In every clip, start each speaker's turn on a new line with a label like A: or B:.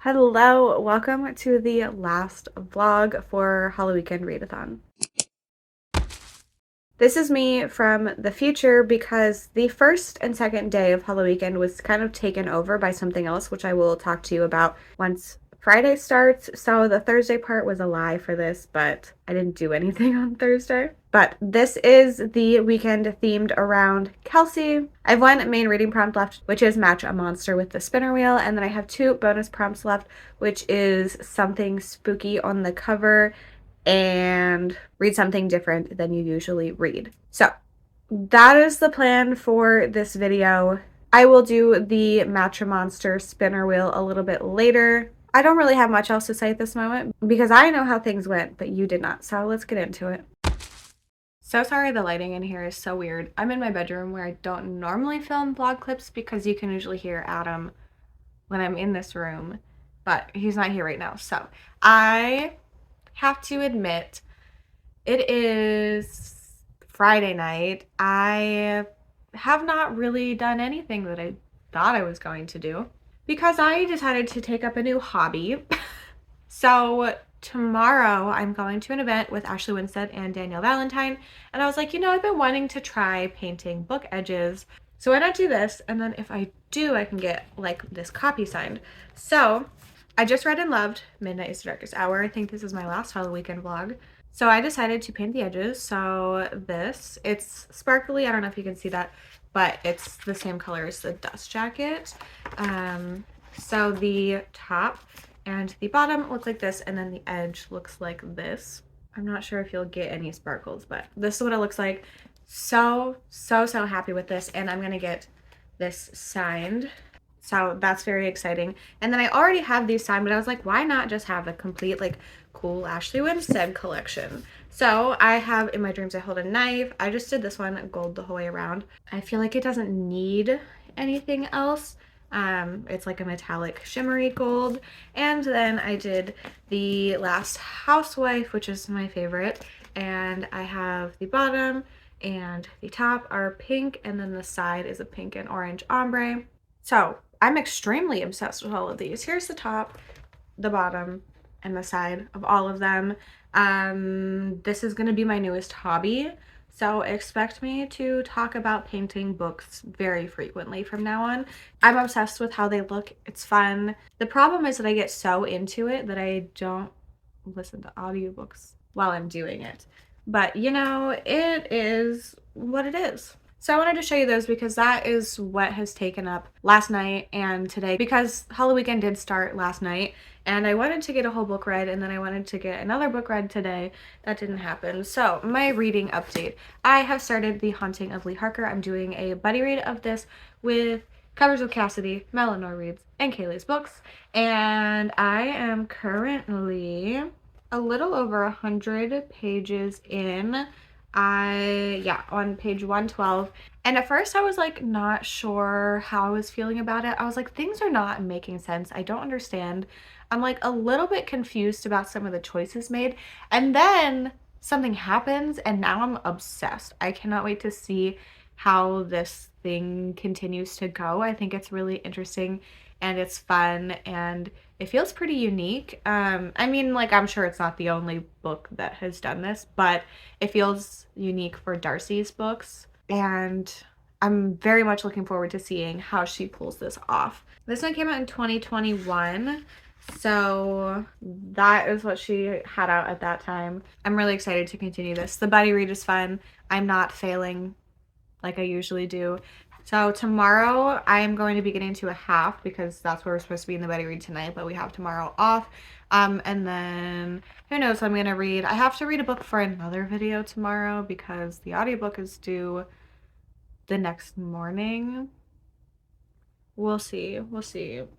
A: Hello, welcome to the last vlog for Halloweekend Readathon. This is me from the future because the first and second day of Halloweekend was kind of taken over by something else, which I will talk to you about once Friday starts. So the Thursday part was a lie for this, but I didn't do anything on Thursday. But this is the weekend themed around Kelsey. I have one main reading prompt left, which is match a monster with the spinner wheel. And then I have two bonus prompts left, which is something spooky on the cover and read something different than you usually read. So that is the plan for this video. I will do the Matcha Monster spinner wheel a little bit later. I don't really have much else to say at this moment because I know how things went, but you did not. So let's get into it. So sorry the lighting in here is so weird. I'm in my bedroom where I don't normally film vlog clips because you can usually hear Adam when I'm in this room, but he's not here right now. So I have to admit, it is Friday night. I have not really done anything that I thought I was going to do because I decided to take up a new hobby. So tomorrow I'm going to an event with Ashley Winstead and Danielle Valentine, and I was like, I've been wanting to try painting book edges, so why not do this? And then if I do, I can get like this copy signed. So I just read and loved Midnight is the Darkest Hour. I think this is my last Halloween vlog. So I decided to paint the edges. So it's sparkly. I don't know if you can see that, but it's the same color as the dust jacket. So the top and the bottom look like this, and then the edge looks like this. I'm not sure if you'll get any sparkles, but this is what it looks like. So happy with this, and I'm gonna get this signed. So that's very exciting. And then I already have these signed, but I was like, why not just have a complete, like, cool Ashley Winstead collection? So I have In My Dreams I Hold a Knife. I just did this one gold the whole way around. I feel like it doesn't need anything else. It's like a metallic shimmery gold. And then I did the Last Housewife, which is my favorite. And I have the bottom and the top are pink, and then the side is a pink and orange ombre. So I'm extremely obsessed with all of these. Here's the top, the bottom, and the side of all of them. This is going to be my newest hobby, so expect me to talk about painting books very frequently from now on. I'm obsessed with how they look. It's fun. The problem is that I get so into it that I don't listen to audiobooks while I'm doing it. But it is what it is. So I wanted to show you those because that is what has taken up last night and today, because Halloween did start last night and I wanted to get a whole book read, and then I wanted to get another book read today. That didn't happen. So my reading update. I have started The Haunting of Lee Harker. I'm doing a buddy read of this with Covers with Cassidy, Eleanor Reads, and Kaylee's books. And I am currently a little over 100 pages in. On page 112. And at first I was like not sure how I was feeling about it. I was like, things are not making sense. I don't understand. I'm like a little bit confused about some of the choices made. And then something happens and now I'm obsessed. I cannot wait to see how this thing continues to go. I think it's really interesting and it's fun and it feels pretty unique. I'm sure it's not the only book that has done this, but it feels unique for Darcy's books, and I'm very much looking forward to seeing how she pulls this off. This one came out in 2021, so that is what she had out at that time. I'm really excited to continue this. The buddy read is fun. I'm not failing like I usually do. So tomorrow I am going to be getting to a half because that's where we're supposed to be in the buddy read tonight, but we have tomorrow off. And then who knows what I'm going to read. I have to read a book for another video tomorrow because the audiobook is due the next morning. We'll see.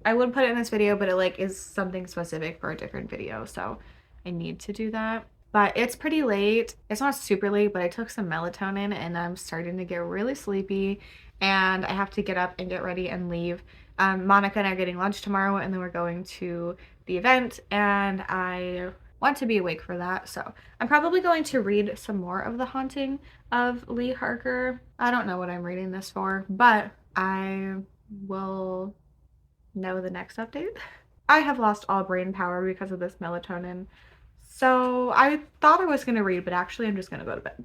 A: I would put it in this video, but it is something specific for a different video, so I need to do that. But it's pretty late. It's not super late, but I took some melatonin and I'm starting to get really sleepy and I have to get up and get ready and leave. Monica and I are getting lunch tomorrow, and then we're going to the event, and I want to be awake for that. So I'm probably going to read some more of The Haunting of Lee Harker. I don't know what I'm reading this for, but I will know the next update. I have lost all brain power because of this melatonin. So I thought I was going to read, but actually I'm just going to go to bed.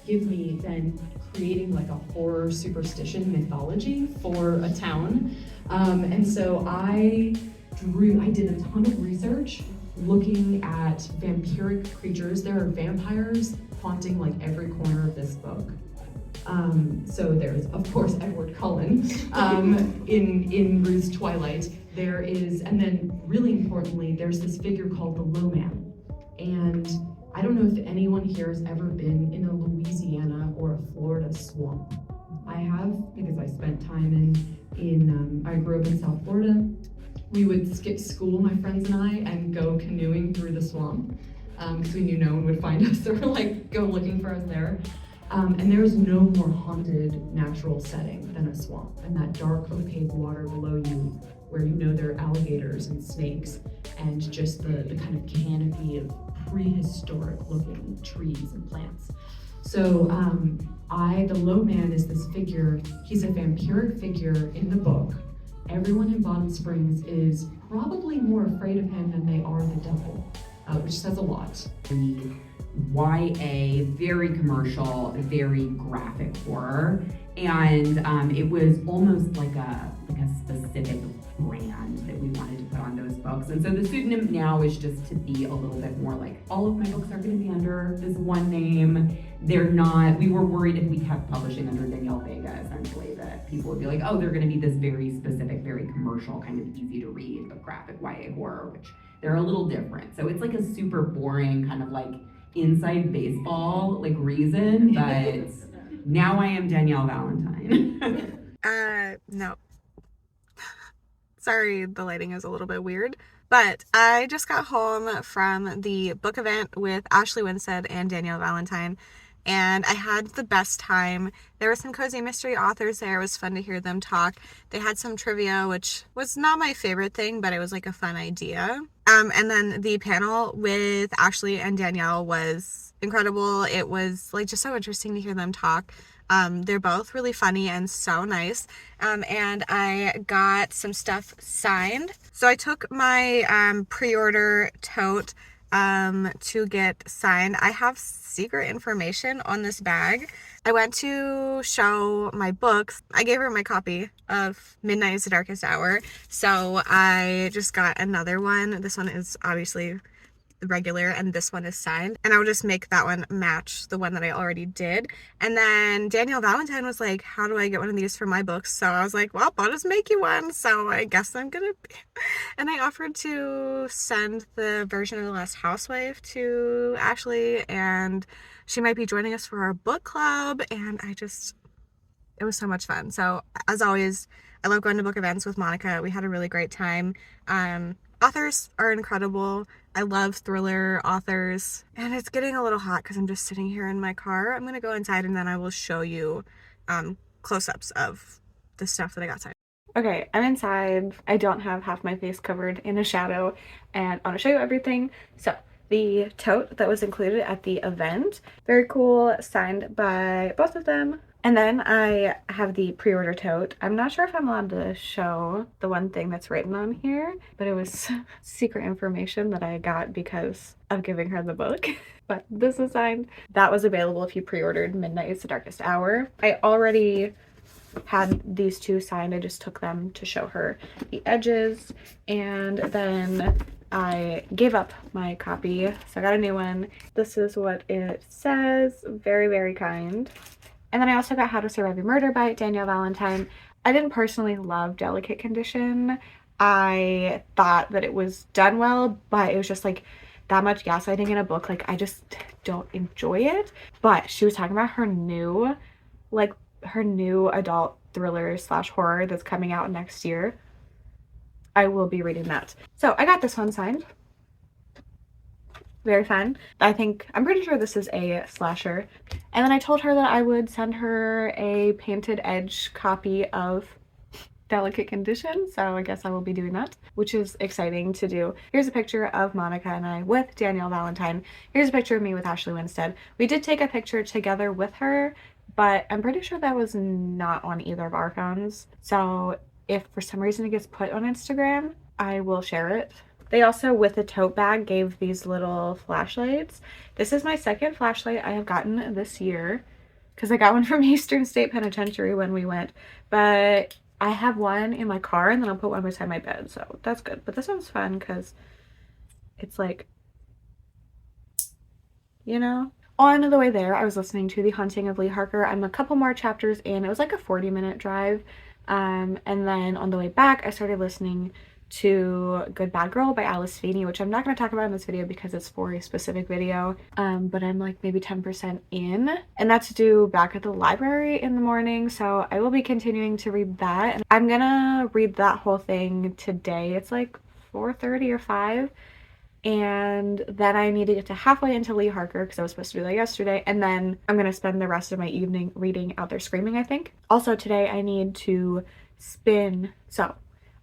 B: Give me then creating like a horror superstition mythology for a town. And so I did a ton of research looking at vampiric creatures. There are vampires haunting like every corner of this book. So there's, of course, Edward Cullen in Ruth's Twilight. There is, and then really importantly, there's this figure called the Low Man. And I don't know if anyone here has ever been in a Louisiana or a Florida swamp. I have, because I spent time I grew up in South Florida. We would skip school, my friends and I, and go canoeing through the swamp because we knew no one would find us or like go looking for us there. And there's no more haunted natural setting than a swamp, and that dark opaque water below you where you know there are alligators and snakes and just the kind of canopy of prehistoric looking trees and plants. So the Low Man is this figure. He's a vampiric figure in the book. Everyone in Bottom Springs is probably more afraid of him than they are the devil, which says a lot.
C: YA, very commercial, very graphic horror, and it was almost like a specific brand that we wanted to put on those books. And so the pseudonym now is just to be a little bit more like, all of my books are going to be under this one name. They're not, we were worried if we kept publishing under Danielle Vega, essentially, that people would be like, oh, they're going to be this very specific, very commercial, kind of easy to read, but graphic YA horror, which they're a little different. So it's like a super boring kind of like inside baseball like reason, but now I am Danielle Valentine.
A: No. Sorry, the lighting is a little bit weird, but I just got home from the book event with Ashley Winstead and Danielle Valentine, and I had the best time. There were some cozy mystery authors there. It was fun to hear them talk. They had some trivia, which was not my favorite thing, but it was like a fun idea. And then the panel with Ashley and Danielle was incredible. It was like just so interesting to hear them talk. They're both really funny and so nice. And I got some stuff signed. So I took my pre-order tote to get signed. I have secret information on this bag. I went to show my books. I gave her my copy of Midnight is the Darkest Hour. So I just got another one. This one is obviously regular and this one is signed, and I would just make that one match the one that I already did. And then Danielle Valentine was like, how do I get one of these for my books? So I was like, well, I'll just make you one, so I guess I'm gonna and I offered to send the version of The Last Housewife to Ashley, and she might be joining us for our book club, and it was so much fun. So as always, I love going to book events with Monica. We had a really great time. Authors are incredible. I love thriller authors. And it's getting a little hot because I'm just sitting here in my car. I'm going to go inside and then I will show you close-ups of the stuff that I got signed. Okay, I'm inside. I don't have half my face covered in a shadow, and I want to show you everything. So the tote that was included at the event, very cool, signed by both of them. And then I have the pre-order tote. I'm not sure if I'm allowed to show the one thing that's written on here, but it was secret information that I got because of giving her the book. But this is signed. That was available if you pre-ordered Midnight is the Darkest Hour. I already had these two signed. I just took them to show her the edges, and then I gave up my copy, so I got a new one. This is what it says. Very, very kind. And then I also got How to Survive a Murder by Danielle Valentine. I didn't personally love Delicate Condition. I thought that it was done well, but it was just like that much gaslighting in a book. Like, I just don't enjoy it. But she was talking about her new adult thriller slash horror that's coming out next year. I will be reading that. So I got this one signed. Very fun. I'm pretty sure this is a slasher. And then I told her that I would send her a painted edge copy of Delicate Condition, so I guess I will be doing that, which is exciting to do. Here's a picture of Monica and I with Danielle Valentine. Here's a picture of me with Ashley Winstead. We did take a picture together with her, but I'm pretty sure that was not on either of our phones. So if for some reason it gets put on Instagram, I will share it. They also, with the tote bag, gave these little flashlights. This is my second flashlight I have gotten this year, because I got one from Eastern State Penitentiary when we went, but I have one in my car, and then I'll put one beside my bed, so that's good. But this one's fun because it's like, you know. On the way there, I was listening to The Haunting of Lee Harker. I'm a couple more chapters in. It was like a 40-minute drive. And then on the way back, I started listening to Good Bad Girl by Alice Feeney, which I'm not going to talk about in this video because it's for a specific video. But I'm like maybe 10% in, and that's due back at the library in the morning. So I will be continuing to read that, and I'm gonna read that whole thing today. It's like 4:30 or 5. And then I need to get to halfway into Lee Harker because I was supposed to do that yesterday, and then I'm gonna spend the rest of my evening reading Out There Screaming, I think. Also today I need to spin, so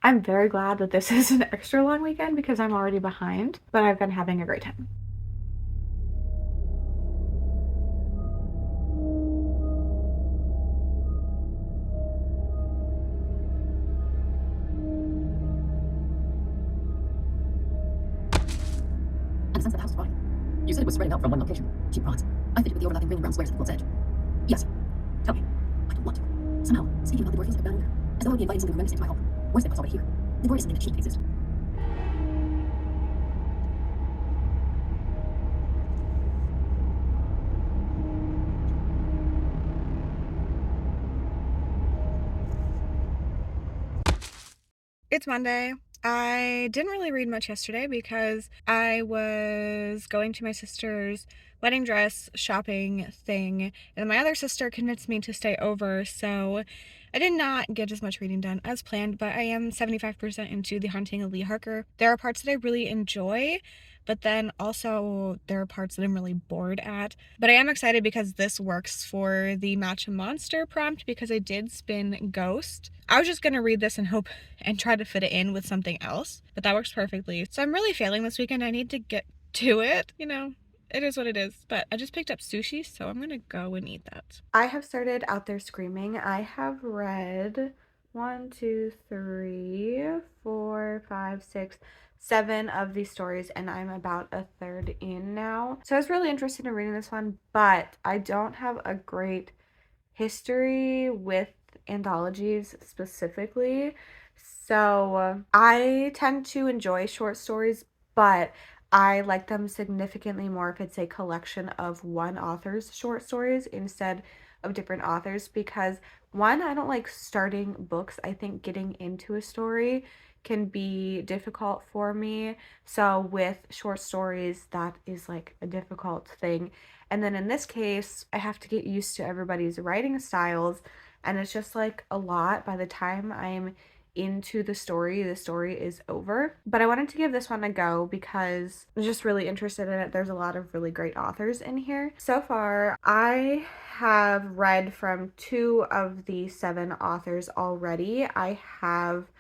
A: I'm very glad that this is an extra long weekend because I'm already behind, but I've been having a great time.
D: And the sense that the house is rotting. You said it was spreading out from one location. She brought. I fit it with the overlapping green and brown squares at the quilt's edge. Yes. Tell me. I don't want to. Somehow, speaking about the door feels like a bad odor. As though I'd be inviting something horrendous into my home. Worse than what's already here. The door is something that shouldn't exist.
A: It's Monday. I didn't really read much yesterday because I was going to my sister's wedding dress shopping thing, and my other sister convinced me to stay over, so I did not get as much reading done as planned, but I am 75% into The Haunting of Lee Harker. There are parts that I really enjoy, but then also there are parts that I'm really bored at. But I am excited because this works for the Match a Monster prompt because I did spin Ghost. I was just gonna read this and hope and try to fit it in with something else, but that works perfectly. So I'm really failing this weekend. I need to get to it, you know. It is what it is, but I just picked up sushi, so I'm gonna go and eat that. I have started Out There Screaming. I have read 1, 2, 3, 4, 5, 6, 7 of these stories, and I'm about a third in now. So I was really interested in reading this one, but I don't have a great history with anthologies specifically. So I tend to enjoy short stories, but I like them significantly more if it's a collection of one author's short stories instead of different authors, because one, I don't like starting books. I think getting into a story can be difficult for me. So with short stories, that is like a difficult thing. And then in this case, I have to get used to everybody's writing styles, and it's just like a lot. By the time I'm into the story is over. But I wanted to give this one a go because I'm just really interested in it. There's a lot of really great authors in here. So far, I have read from 2 of the 7 authors already. I have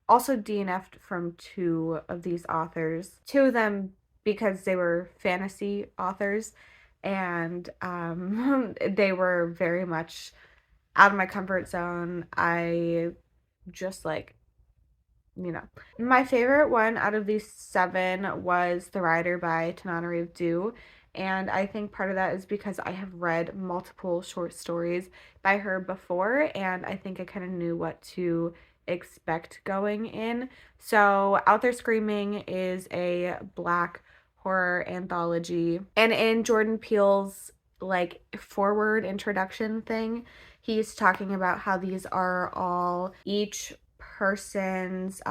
A: also DNF'd from 2 of these authors. 2 of them because they were fantasy authors, and they were very much out of my comfort zone. I just like, you know. My favorite one out of these 7 was The Rider by Tananarive Due, And I think part of that is because I have read multiple short stories by her before, and I think I kind of knew what to expect going in. So Out There Screaming is a Black horror anthology. And in Jordan Peele's like forward introduction thing, he's talking about how these are all each person's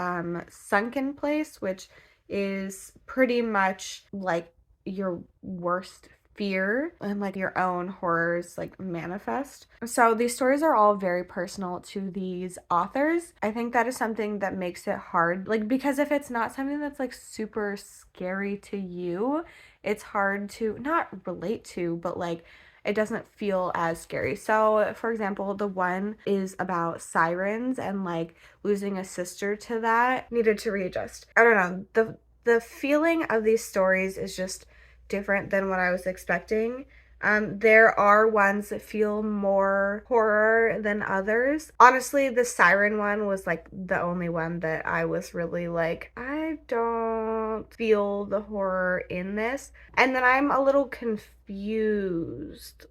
A: sunken place, which is pretty much like your worst fear and like your own horrors like manifest. So these stories are all very personal to these authors. I think that is something that makes it hard, like, because if it's not something that's like super scary to you, it's hard to not relate to, but like it doesn't feel as scary. So, for example, the one is about sirens and like losing a sister to that. Needed to readjust. I don't know. The feeling of these stories is just different than what I was expecting. There are ones that feel more horror than others. Honestly, the siren one was like the only one that I was really like, I don't feel the horror in this. And then I'm a little confused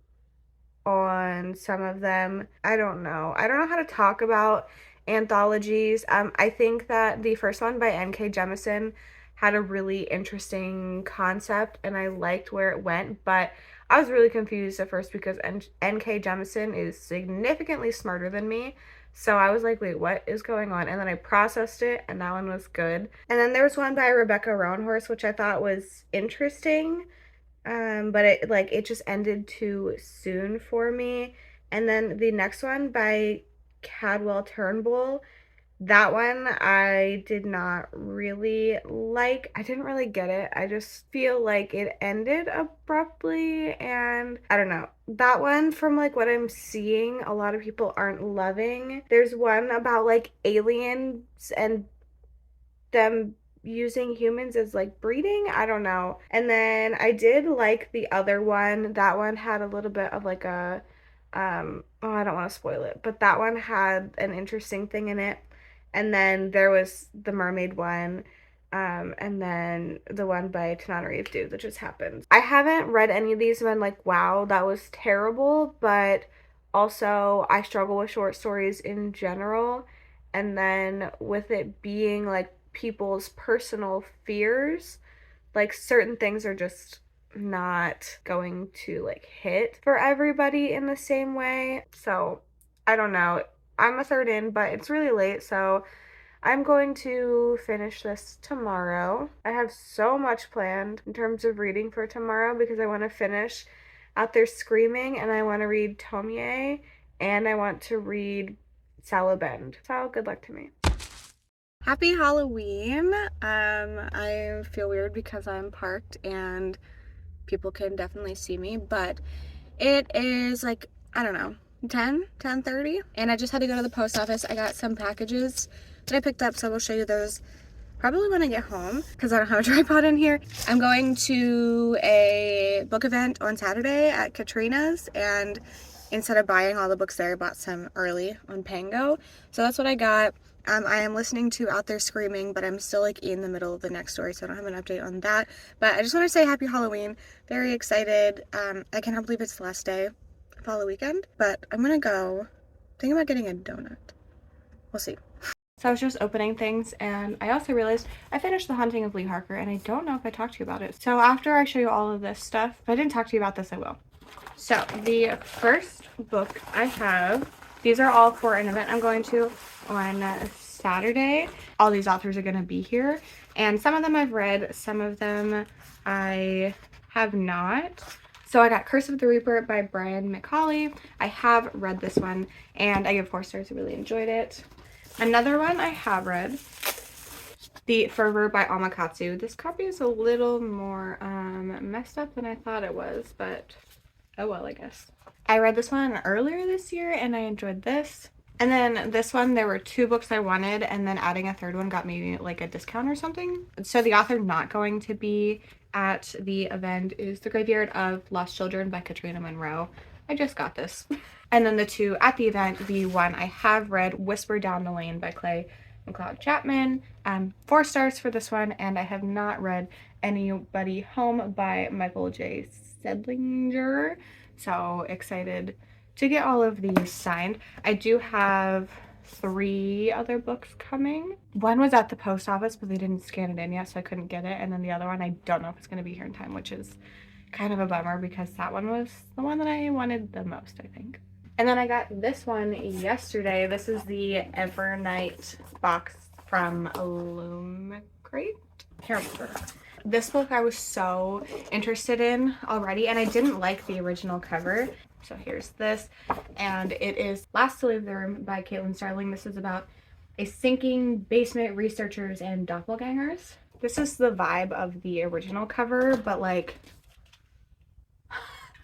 A: on some of them. I don't know. I don't know how to talk about anthologies. I think that the first one by N.K. Jemisin had a really interesting concept and I liked where it went, but I was really confused at first because N.K. Jemisin is significantly smarter than me. So I was like, wait, what is going on? And then I processed it and that one was good. And then there was one by Rebecca Roanhorse, which I thought was interesting. But it just ended too soon for me. And then the next one by Cadwell Turnbull, that one I did not really like. I didn't really get it. I just feel like it ended abruptly and I don't know. That one, from like what I'm seeing, a lot of people aren't loving. There's one about like aliens and them using humans as like breeding. I don't know. And then I did like the other one. That one had a little bit of like a oh, I don't want to spoil it, but that one had an interesting thing in it. And then there was the mermaid one. And then the one by Tananarive that just happened. I haven't read any of these and been like, wow, that was terrible, but also I struggle with short stories in general. And then with it being like people's personal fears, like certain things are just not going to like hit for everybody in the same way. So I don't know. I'm a third in, but it's really late, so I'm going to finish this tomorrow. I have so much planned in terms of reading for tomorrow because I want to finish Out There Screaming and I want to read Tomie and I want to read Salabend. So good luck to me. Happy Halloween. I feel weird because I'm parked and people can definitely see me, but it is like, I don't know, 10:30, and I just had to go to the post office. I got some packages that I picked up, so I will show you those probably when I get home because I don't have a tripod in here. I'm going to a book event on Saturday at Katrina's, and instead of buying all the books there, I bought some early on Pango. So that's what I got. I am listening to Out There Screaming, but I'm still like in the middle of the next story, so I don't have an update on that. But I just want to say happy Halloween. Very excited. I cannot believe it's the last day of Halloweekend, but I'm gonna go think about getting a donut. We'll see. So I was just opening things and I also realized I finished The Haunting of Lee Harker and I don't know if I talked to you about it. So after I show you all of this stuff, if I didn't talk to you about this, I will. So the first book I have, these are all for an event I'm going to on Saturday. All these authors are going to be here and some of them I've read, some of them I have not. So I got Curse of the Reaper by Brian McCauley. I have read this one and I give 4 stars. I really enjoyed it. Another one I have read, The Fervor by Amakatsu. This copy is a little more messed up than I thought it was, but oh well, I guess. I read this one earlier this year and I enjoyed this. And then this one, there were 2 books I wanted and then adding a third one got me like a discount or something. So the author not going to be at the event is The Graveyard of Lost Children by Katrina Monroe. I just got this. And then the 2 at the event, the one I have read, Whisper Down the Lane by Clay McLeod Chapman. 4 stars for this one, and I have not read Anybody Home by Michael J. Sedlinger. So excited to get all of these signed. I do have 3 other books coming. One was at the post office, but they didn't scan it in yet, so I couldn't get it. And then the other one, I don't know if it's going to be here in time, which is kind of a bummer because that one was the one that I wanted the most, I think. And then I got this one yesterday. This is the Evernight box from Illumicrate. Can't remember. This book I was so interested in already, and I didn't like the original cover. So here's this, and it is Last to Leave the Room by Caitlin Starling. This is about a sinking basement, researchers, and doppelgangers. This is the vibe of the original cover, but like,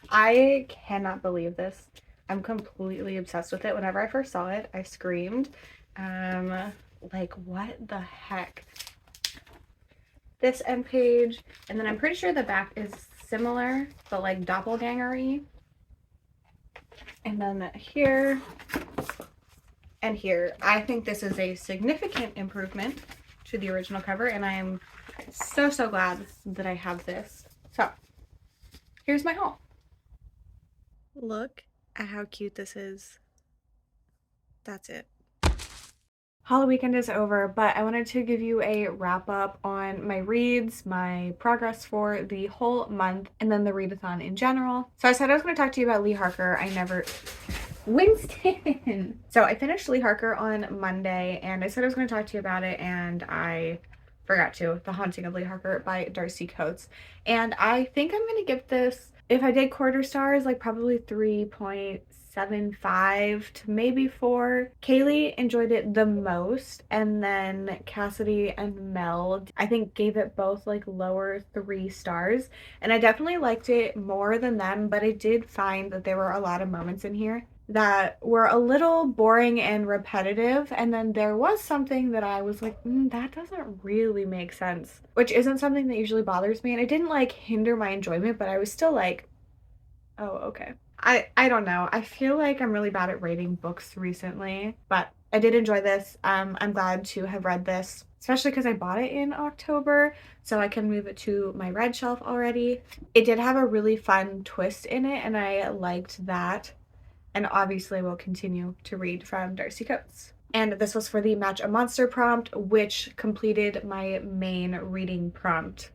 A: I cannot believe this. I'm completely obsessed with it. Whenever I first saw it, I screamed. Like, what the heck? This end page, and then I'm pretty sure the back is similar, but like doppelganger-y. And then here and here. I think this is a significant improvement to the original cover, and I am so, so glad that I have this. So, here's my haul. Look at how cute this is. That's it. Halloweekend is over, but I wanted to give you a wrap up on my reads, my progress for the whole month, and then the readathon in general. So I said I was going to talk to you about Lee Harker. Winston! So I finished Lee Harker on Monday, and I said I was going to talk to you about it, and I forgot to. The Haunting of Lee Harker by Darcy Coates. And I think I'm going to give this, if I did quarter stars, like probably 3.75 to maybe 4. Kaylee enjoyed it the most, and then Cassidy and Mel, I think, gave it both like lower 3 stars, and I definitely liked it more than them, but I did find that there were a lot of moments in here that were a little boring and repetitive, and then there was something that I was like, that doesn't really make sense, which isn't something that usually bothers me, and it didn't like hinder my enjoyment, but I was still like, oh, okay. I don't know. I feel like I'm really bad at rating books recently, but I did enjoy this. I'm glad to have read this, especially because I bought it in October, so I can move it to my red shelf already. It did have a really fun twist in it, and I liked that. And obviously we'll continue to read from Darcy Coates. And this was for the Match a Monster prompt, which completed my main reading prompts.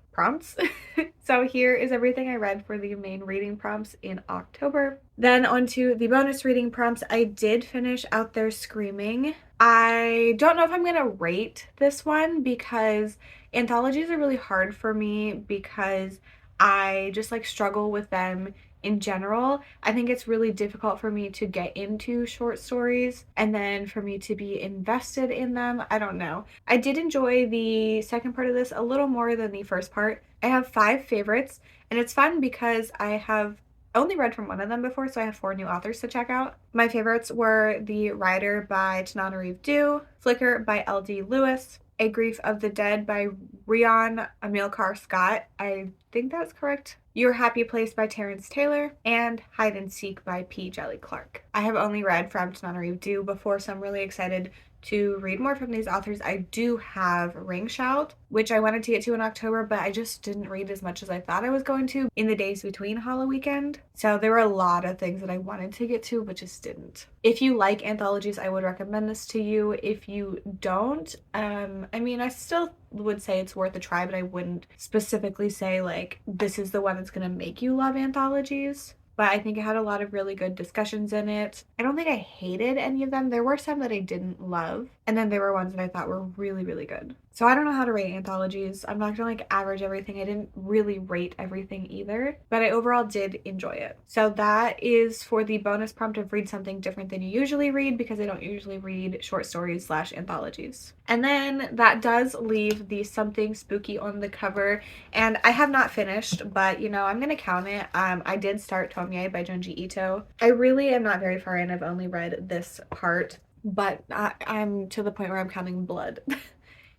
A: So here is everything I read for the main reading prompts in October. Then onto the bonus reading prompts. I did finish Out There Screaming. I don't know if I'm gonna rate this one because anthologies are really hard for me because I just like struggle with them in general. I think it's really difficult for me to get into short stories and then for me to be invested in them. I don't know. I did enjoy the second part of this a little more than the first part. I have 5 favorites, and it's fun because I have only read from one of them before, so I have 4 new authors to check out. My favorites were The Rider by Tananarive Due, Flicker by L.D. Lewis, A Grief of the Dead by Rian Amilcar Scott. I think that's correct. Your Happy Place by Terrence Taylor, and Hide and Seek by P. Jelly Clark. I have only read from Tananarive Due before, so I'm really excited to read more from these authors. I do have Ring Shout, which I wanted to get to in October, but I just didn't read as much as I thought I was going to in the days between Halloweekend. So there were a lot of things that I wanted to get to, but just didn't. If you like anthologies, I would recommend this to you. If you don't, I mean, I still would say it's worth a try, but I wouldn't specifically say like, this is the one that's gonna make you love anthologies. But I think it had a lot of really good discussions in it. I don't think I hated any of them. There were some that I didn't love, and then there were ones that I thought were really, really good. So I don't know how to rate anthologies. I'm not gonna like average everything. I didn't really rate everything either, but I overall did enjoy it. So that is for the bonus prompt of read something different than you usually read, because I don't usually read short stories / anthologies. And then that does leave the Something Spooky on the Cover, and I have not finished, but you know, I'm gonna count it. I did start Tomie by Junji Ito. I really am not very far in. I've only read this part, but I'm to the point where I'm counting blood.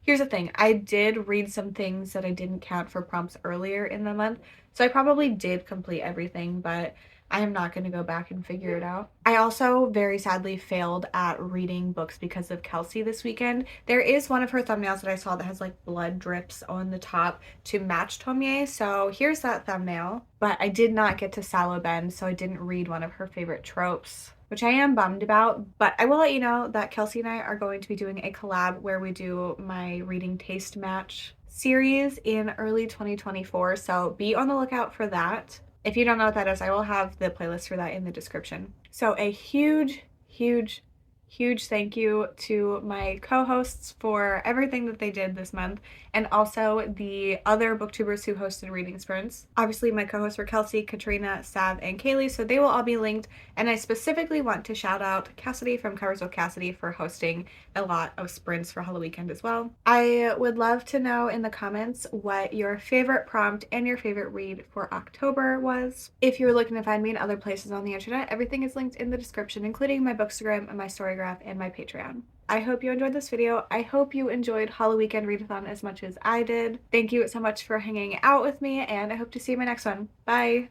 A: Here's the thing, I did read some things that I didn't count for prompts earlier in the month, so I probably did complete everything, but I am not going to go back and figure it out. I also very sadly failed at reading books because of Kelsey this weekend. There is one of her thumbnails that I saw that has like blood drips on the top to match Tomie, so here's that thumbnail. But I did not get to Sallow Ben, so I didn't read one of her favorite tropes, which I am bummed about. But I will let you know that Kelsey and I are going to be doing a collab where we do my reading taste match series in early 2024, so be on the lookout for that. If you don't know what that is, I will have the playlist for that in the description. So a huge, huge, huge thank you to my co-hosts for everything that they did this month, and also the other booktubers who hosted reading sprints. Obviously, my co-hosts were Kelsey, Katrina, Sav, and Kaylee, so they will all be linked. And I specifically want to shout out Cassidy from Covers with Cassidy for hosting a lot of sprints for Halloweekend as well. I would love to know in the comments what your favorite prompt and your favorite read for October was. If you're looking to find me in other places on the internet, everything is linked in the description, including my Bookstagram and my Storygraph and my Patreon. I hope you enjoyed this video. I hope you enjoyed Halloweekend Readathon as much as I did. Thank you so much for hanging out with me, and I hope to see you in my next one. Bye!